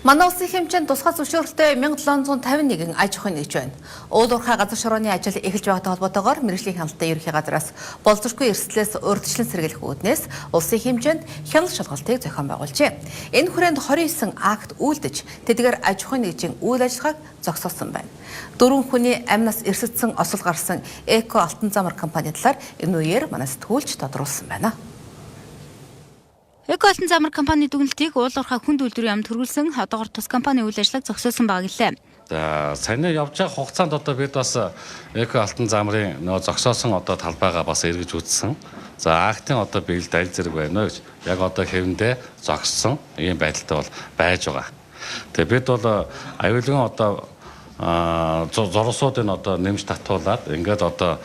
Манай улсын хэмжээнд тусгай зөвшөөрөлтөй 1751 аж ахуйн нэгж байна. Уул уурхай газар шорооны ажил эхэлж байгаатай холбоотойгоор мэргэжлийн хяналттай ерөнхий газраас болзошгүй эрсдлээс урьдчилан сэргийлэх үүднээс улсын хэмжээнд хяналт шалгалтыг зохион байгуулжээ. Энэ хүрээнд 29 акт үйлдэж тэдгээр аж ахуйн нэгжийн үйл ажиллагааг зогсоосон байна. 4 хүний амнаас эрсэлсэн осол гарсан Эко Алтан замар компани талаар энэ үеэр манай сэтгүүлч тодруулсан байна. Эко Алтан замар компани дүгнэлтийг уул уурхай хүнд үйлдвэрийн яамд хөрвүүлсэн одоогоор тус компани үйл ажиллагааг зогсоосон байгаа гэлээ. За саяны явж байгаа хугацаанд одоо бид бас Эко Алтан замрын нөө зогсоосон одоо талбайгаа бас эргэж үзсэн. За актын одоо биелэлд аль зэрэг байна вэ гэж яг одоо хэвэндээ зогссон ийм байдалтай бол байж байгаа. Тэгээ бид бол аюулгүй одоо зоросуудыг одоо нэмж татуулаад ингээд одоо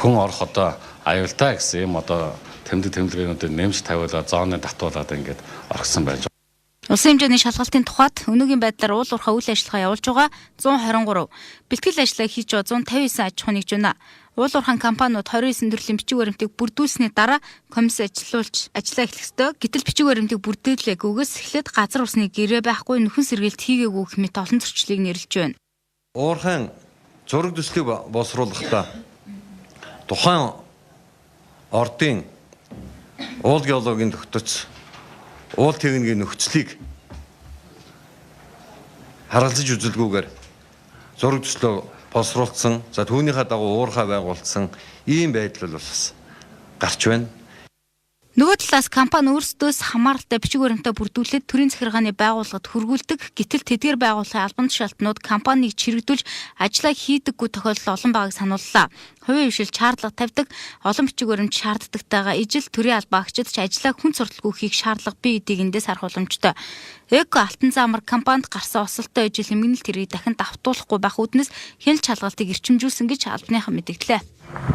хүн орох одоо аюултай гэсэн юм одоо тэмдэглэгээнүүдийг нэмж тавиулаад зооны татуулаад ингээд орхисон байж байгаа. Улсын хэмжээний шалгалтын тухайд өнөөгийн байдлаар уул уурхай үйл ажиллагаа явуулж байгаа 123, бэлтгэл ажиллагаа хийж байгаа 159 аж ахуйн нэгж байна. Уул уурхай компаниуд 29 төрлийн бичиг баримтыг бүрдүүлсэний дараа комисс ажиллуулж ажиллаа эхлэх ёстой. Гэтэл бичиг баримтыг бүрдүүлээгүйгээс эхлээд газар усны гэрээ байхгүй нөхөн сэргээлт хийгээгүй хэмээн олон зөрчлийг нэрлэж байна. Уурхайн зураг төслийг боловсруулахдаа тухайн ордын уул геологийн тогтоц уул техникийн нөхцөлийг харгалзаж үзэлгүйгээр зураг төслөө боловсруулсан. За түүнийхээ дагуу уурхай байгуулсан ийм байдал бол бас гарч байна. Нөгөө талаас компани өөрсдөөс хамааралтай бичиг баримтаа бүрдүүлээд төрийн захиргааны байгууллагад хөргүүлдэг. Гэтэл тэдгээр байгууллагын албан тушаалтнууд компанийг чирэгдүүлж ажиллаа хийдэггүй тохиолдол олон байгааг санууллаа. Хувийн хвшил шаардлага тавьдаг, олон бичиг баримт шаарддагтайгаа ижил төрийн албан агчид ч ажиллаа хүн сурталгүй хийх шаардлага бий гэдгийг эндээс харах боломжтой. Эко Алтан замар компанид гарсан осолтой ижил хэмгэнэлт хэргийг дахин давтуулахгүй байх үүднээс хяналт шалгалтыг эрчимжүүлсэн гэж албаныхан мэдгдлээ.